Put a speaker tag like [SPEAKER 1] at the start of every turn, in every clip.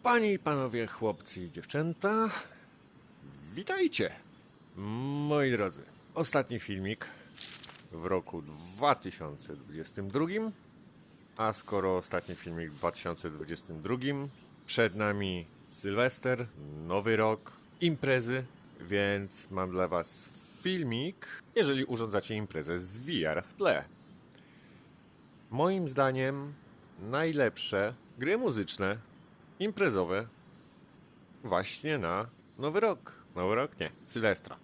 [SPEAKER 1] Panie i panowie, chłopcy i dziewczęta, witajcie! Moi drodzy, ostatni filmik w roku 2022, a skoro ostatni filmik w 2022, przed nami Sylwester, Nowy Rok, imprezy, więc mam dla was filmik, jeżeli urządzacie imprezę z VR w tle. Moim zdaniem najlepsze gry muzyczne, imprezowe właśnie na Nowy Rok. Nowy Rok? Nie, Sylwestra.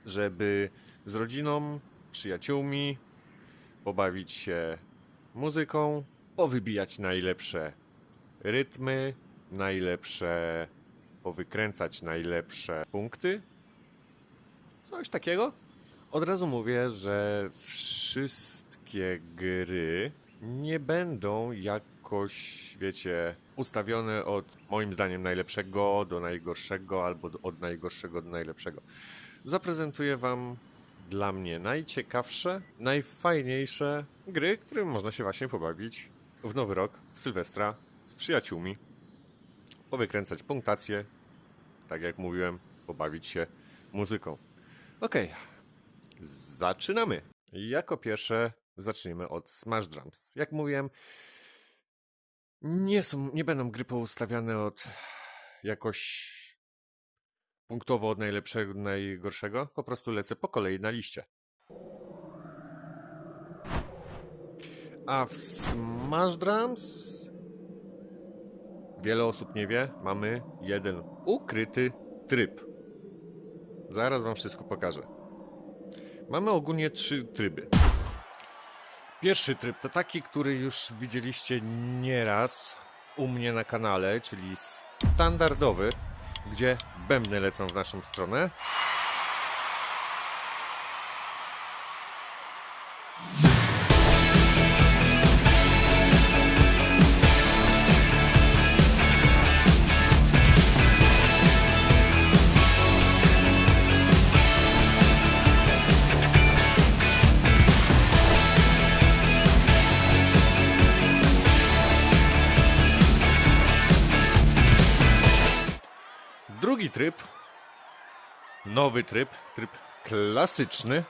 [SPEAKER 1] Żeby z rodziną, przyjaciółmi pobawić się muzyką, powybijać najlepsze rytmy, powykręcać najlepsze punkty. Coś takiego. Od razu mówię, że wszystkie gry nie będą jakoś, wiecie, ustawione od, moim zdaniem, najlepszego do najgorszego, albo od najgorszego do najlepszego. Zaprezentuję wam dla mnie najciekawsze, najfajniejsze gry, którym można się właśnie pobawić w Nowy Rok, w Sylwestra, z przyjaciółmi. Powykręcać punktację, tak jak mówiłem, pobawić się muzyką. Okej, zaczynamy. Jako pierwsze zaczniemy od Smash Drums. Jak mówiłem, nie będą gry poustawiane od jakoś punktowo od najlepszego do najgorszego. Po prostu lecę po kolei na liście. A w Smash Drums, wiele osób nie wie, mamy jeden ukryty tryb. Zaraz wam wszystko pokażę. Mamy ogólnie 3 tryby. Pierwszy tryb to taki, który już widzieliście nieraz u mnie na kanale, czyli standardowy, gdzie bębny lecą w naszą stronę. Drugi tryb, nowy tryb klasyczny,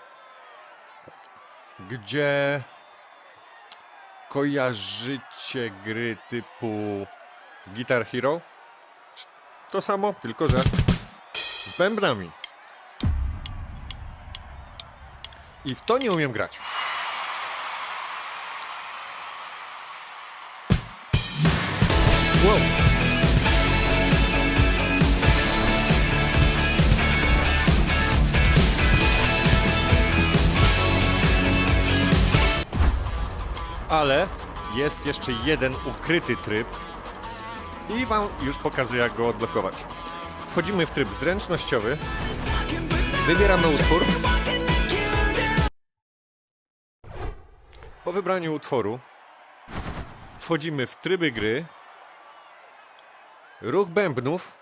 [SPEAKER 1] gdzie kojarzycie gry typu Guitar Hero. To samo, tylko że z bębnami. I w to nie umiem grać. Wow. Ale jest jeszcze jeden ukryty tryb i wam już pokazuję, jak go odblokować. Wchodzimy w tryb zręcznościowy, wybieramy utwór. Po wybraniu utworu wchodzimy w tryby gry, ruch bębnów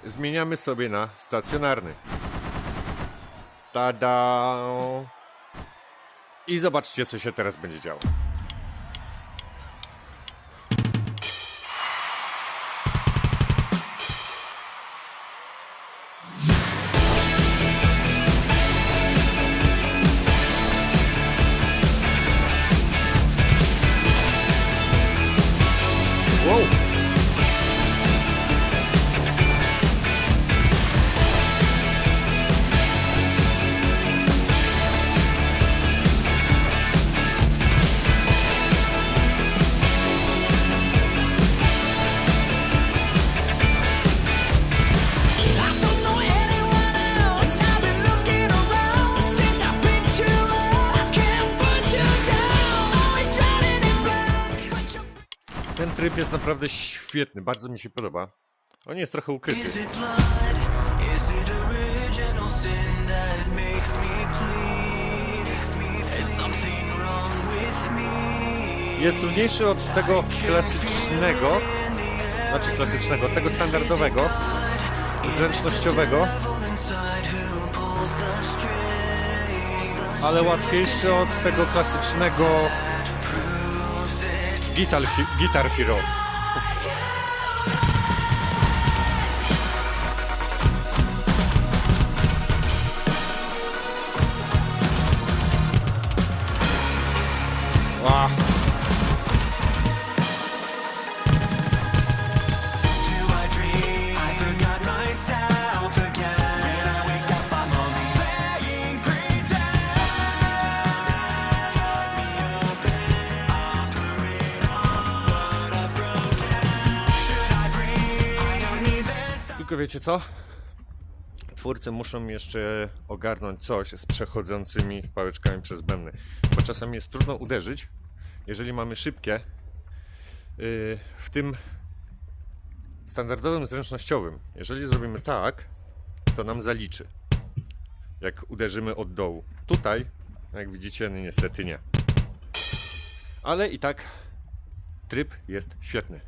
[SPEAKER 1] zmieniamy sobie na stacjonarny. Tada! I zobaczcie, co się teraz będzie działo. Wow. Ten tryb jest naprawdę świetny, bardzo mi się podoba. On jest trochę ukryty. Jest trudniejszy od tego klasycznego, tego standardowego, zręcznościowego, ale łatwiejszy od tego klasycznego Guitar Hero. Ła. Tylko wiecie co? Twórcy muszą jeszcze ogarnąć coś z przechodzącymi pałeczkami przez bębny, bo czasami jest trudno uderzyć, jeżeli mamy szybkie, w tym standardowym zręcznościowym. Jeżeli zrobimy tak, to nam zaliczy, jak uderzymy od dołu. Tutaj, jak widzicie, no niestety nie. Ale i tak tryb jest świetny.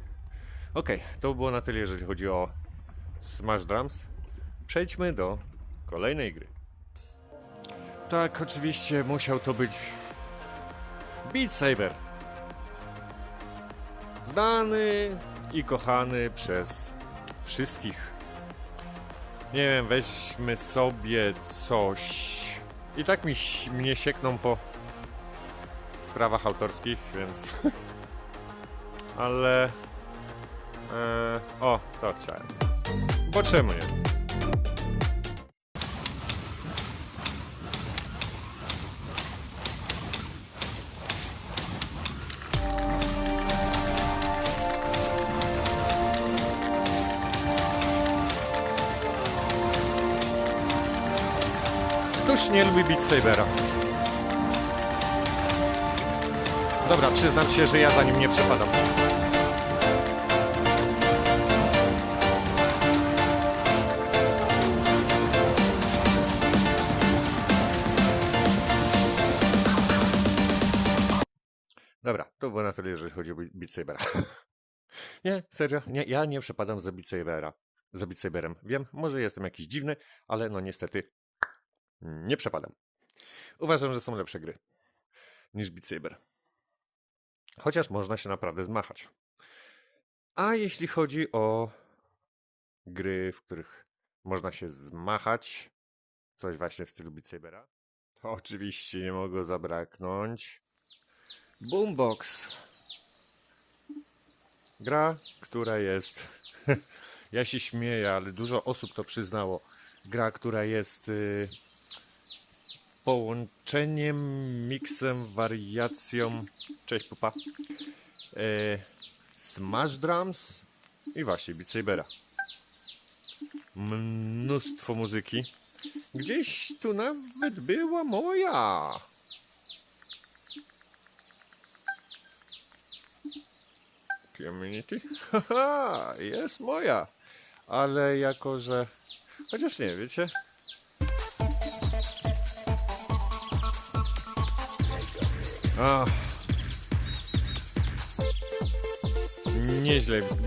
[SPEAKER 1] Ok, to było na tyle, jeżeli chodzi o Smash Drums. Przejdźmy do kolejnej gry. Tak, oczywiście musiał to być Beat Saber. Znany i kochany przez wszystkich. Nie wiem, weźmy sobie coś. I tak mnie siekną po prawach autorskich, więc... Ale... o, to chciałem. Bo czemu nie? Któż nie lubi Beat Sabera? Dobra, przyznam się, że ja za nim nie przepadam. Dobra, to było na tyle, jeżeli chodzi o Beat Sabera. Nie, serio, nie, ja nie przepadam za Beat Sabera. Za Beat Saberem. Wiem, może jestem jakiś dziwny, ale no niestety nie przepadam. Uważam, że są lepsze gry niż Beat Saber. Chociaż można się naprawdę zmachać. A jeśli chodzi o gry, w których można się zmachać, coś właśnie w stylu Beat Sabera, to oczywiście nie mogło zabraknąć Boombox. Gra, która jest... ja się śmieję, ale dużo osób to przyznało. Gra, która jest połączeniem, miksem, wariacją... Cześć pupa. Smash Drums i właśnie Beat Sabera. Mnóstwo muzyki. Gdzieś tu nawet była moja. Community? Haha, jest moja. Ale jako, że... Chociaż nie, wiecie?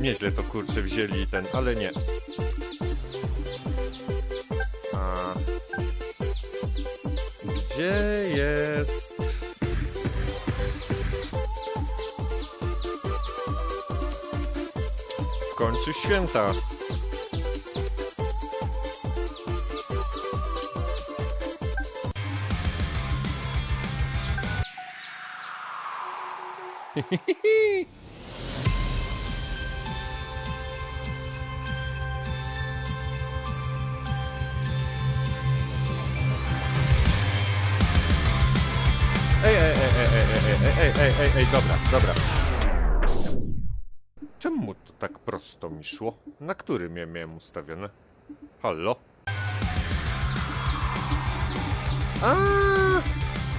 [SPEAKER 1] Nieźle to kurczę wzięli ten, ale nie. Gdzie jest... W końcu święta. Ej, dobra. Czemu to tak prosto mi szło? Na którym ja miałem ustawione? Halo?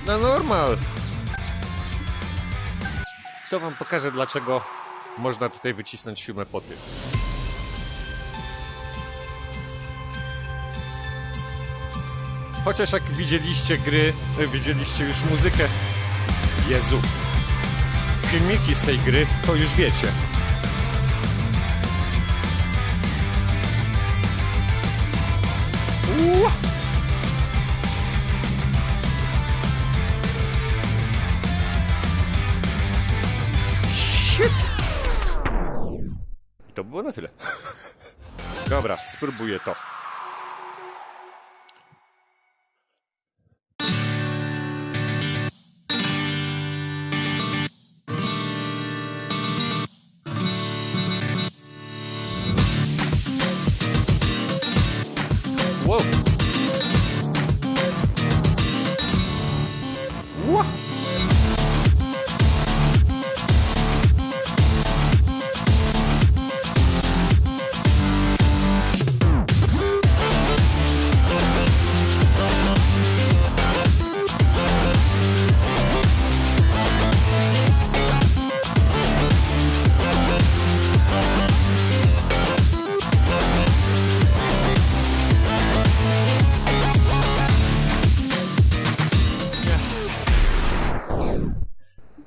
[SPEAKER 1] Na normal! To wam pokażę, dlaczego można tutaj wycisnąć siódme poty. Chociaż jak widzieliście gry, widzieliście już muzykę. Jezu. Filmiki z tej gry, to już wiecie. Shit! I to było na tyle. Dobra, spróbuję to.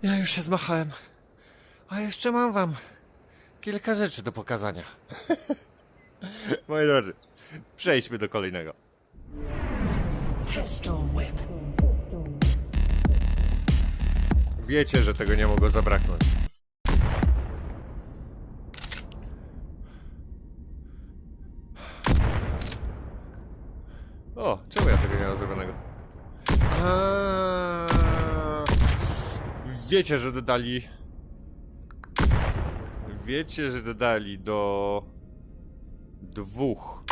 [SPEAKER 1] Ja już się zmachałem. A jeszcze mam wam kilka rzeczy do pokazania. Moi drodzy, przejdźmy do kolejnego.
[SPEAKER 2] Pistol whip.
[SPEAKER 1] Wiecie, że tego nie mogło zabraknąć. O, czemu ja tego nie mam zrobionego? Wiecie, że dodali... Wiecie, że dodali do... dwóch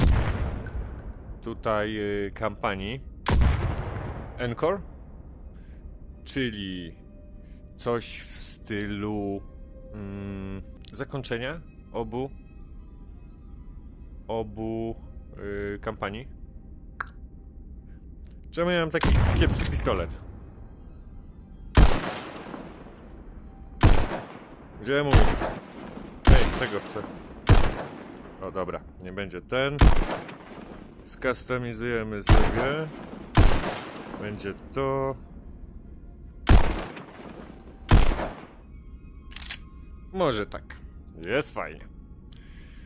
[SPEAKER 1] tutaj kampanii Encore, czyli coś w stylu zakończenia obu kampanii. Czemu ja mam taki kiepski pistolet? Gdzie mój? Hej, tego chcę. O dobra, nie będzie ten. Skustomizujemy sobie. Będzie to. Może tak. Jest fajnie.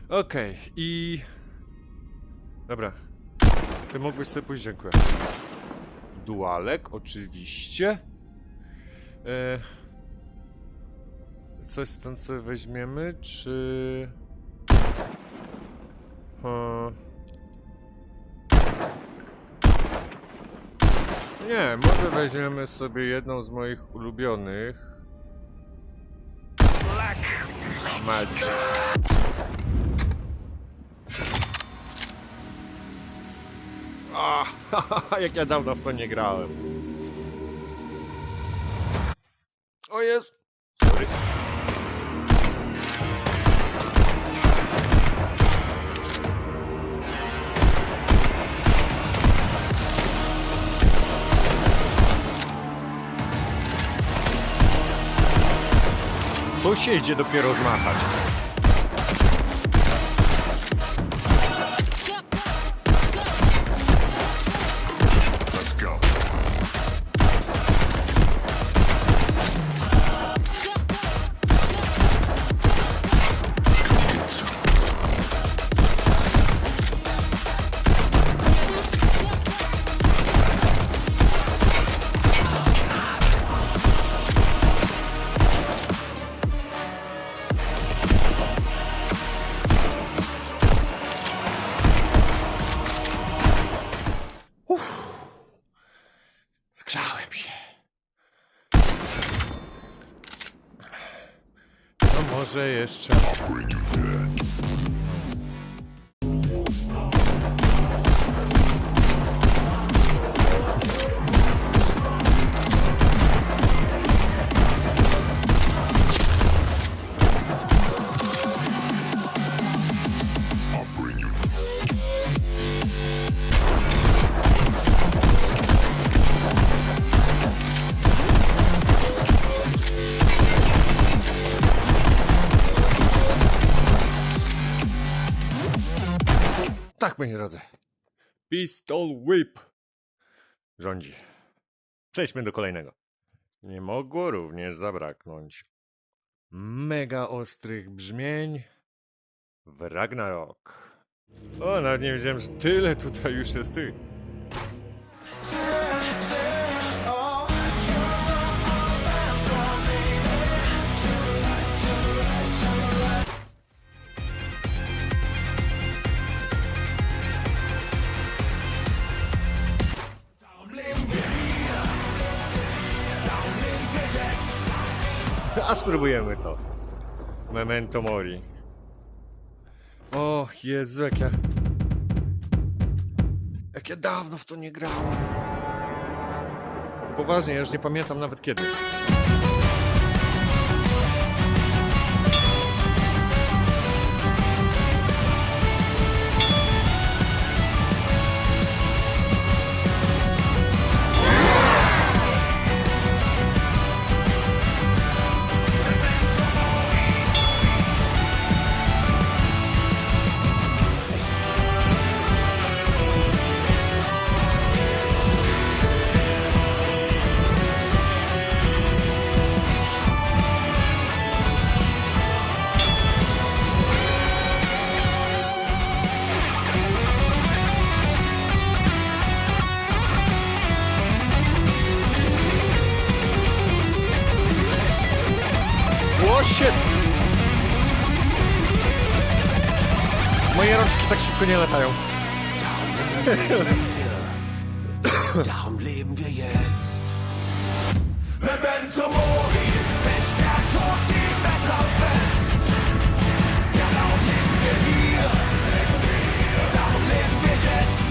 [SPEAKER 1] Okej, i... Dobra. Ty mógłbyś sobie pójść, dziękuję. Dualek, oczywiście. Coś stąd sobie weźmiemy, czy... Nie, może weźmiemy sobie jedną z moich ulubionych. Black Magic. Jak ja dawno w to nie grałem. O jest. Sorry. To się idzie dopiero zmachać.
[SPEAKER 3] Let's go.
[SPEAKER 1] Zgrzałem się. To może jeszcze...
[SPEAKER 3] Bring you death. I'll bring you.
[SPEAKER 1] Tak, moi drodzy. Pistol Whip rządzi. Przejdźmy do kolejnego. Nie mogło również zabraknąć mega ostrych brzmień w Ragnarok. O, nawet nie wiedziałem, że tyle tutaj już jest tych. A spróbujemy to. Memento Mori. O Jezu, jak ja dawno w to nie grałem. Poważnie, ja już nie pamiętam nawet kiedy. O shit! Moje rączki tak szybko nie latają.
[SPEAKER 2] Darum leben wir jetzt. Memento mori, bis der Tod die Messer fest. Ja, darum leben wir hier. Darum leben wir jetzt.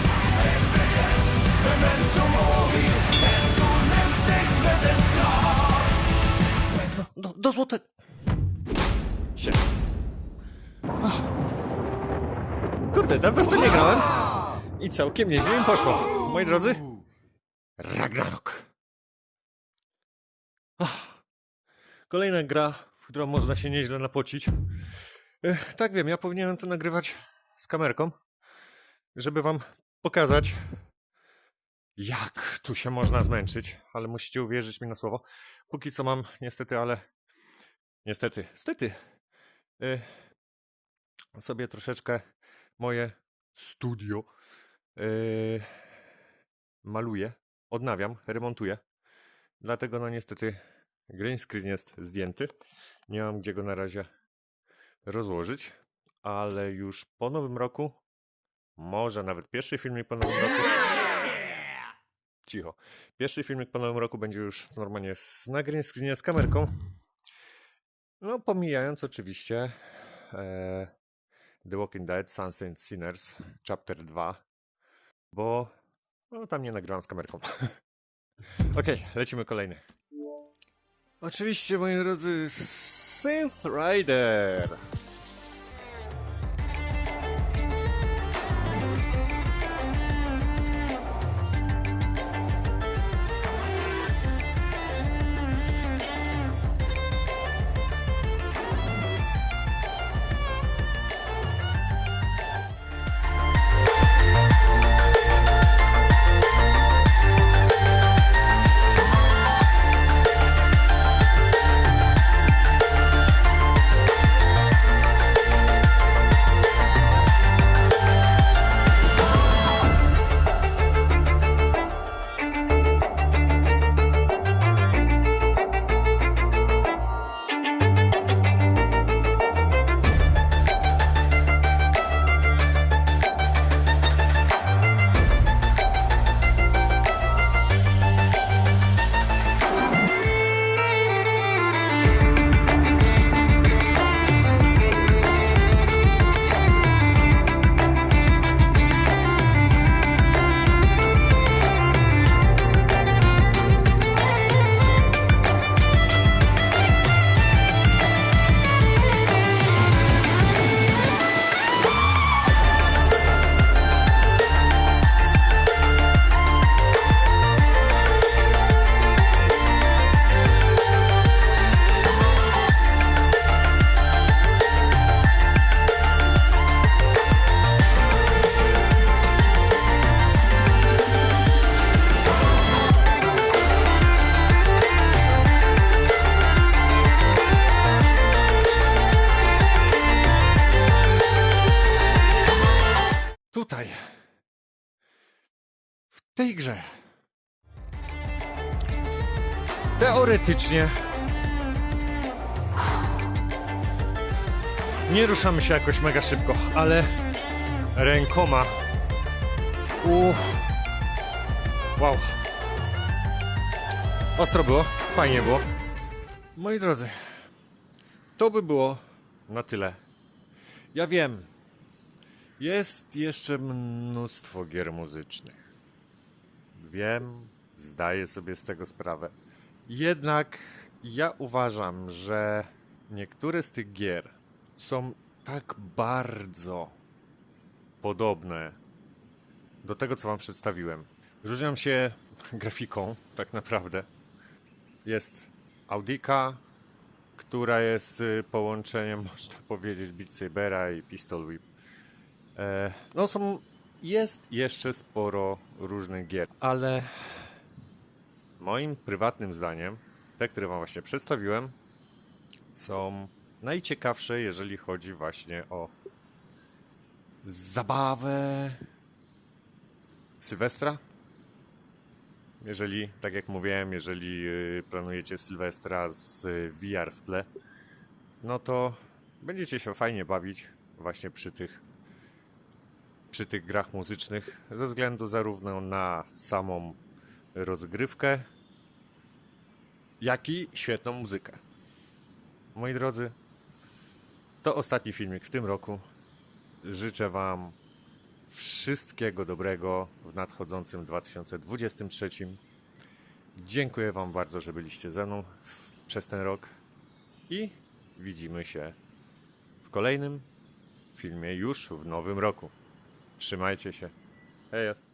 [SPEAKER 2] Memento mori, denn du nimmst nichts mit ins Grab.
[SPEAKER 1] Do złote... Shit. Kurde, dawno w to nie grałem. I całkiem nieźle im poszło. Moi drodzy, Ragnarok. Kolejna gra, w którą można się nieźle napocić. Tak wiem, ja powinienem to nagrywać z kamerką, żeby wam pokazać, jak tu się można zmęczyć, ale musicie uwierzyć mi na słowo. Póki co mam niestety, sobie troszeczkę moje studio maluję, odnawiam, remontuję. Dlatego no niestety green screen jest zdjęty. Nie mam gdzie go na razie rozłożyć, ale już po nowym roku, może nawet pierwszy filmik po nowym roku. Cicho. Pierwszy filmik po nowym roku będzie już normalnie na green screenie z kamerką. No pomijając oczywiście The Walking Dead, Sons and Sinners, Chapter 2, bo no, tam nie nagrywam z kamerką. Okej, lecimy kolejny. Oczywiście, moi drodzy, Synth Rider. Tutaj, w tej grze, teoretycznie nie ruszamy się jakoś mega szybko, ale rękoma, wow, ostro było, fajnie było. Moi drodzy, to by było na tyle. Ja wiem, jest jeszcze mnóstwo gier muzycznych. Wiem, zdaję sobie z tego sprawę. Jednak ja uważam, że niektóre z tych gier są tak bardzo podobne do tego, co wam przedstawiłem. Różnią się grafiką, tak naprawdę. Jest Audika, która jest połączeniem, można powiedzieć, Beat Sabera i Pistol Whip. No jest jeszcze sporo różnych gier, ale moim prywatnym zdaniem te, które wam właśnie przedstawiłem, są najciekawsze, jeżeli chodzi właśnie o zabawę Sylwestra. Jeżeli, tak jak mówiłem, jeżeli planujecie Sylwestra z VR w tle, no to będziecie się fajnie bawić właśnie przy tych grach muzycznych, ze względu zarówno na samą rozgrywkę, jak i świetną muzykę. Moi drodzy, to ostatni filmik w tym roku. Życzę Wam wszystkiego dobrego w nadchodzącym 2023. Dziękuję Wam bardzo, że byliście ze mną przez ten rok i widzimy się w kolejnym filmie już w nowym roku. Trzymajcie się. Hej!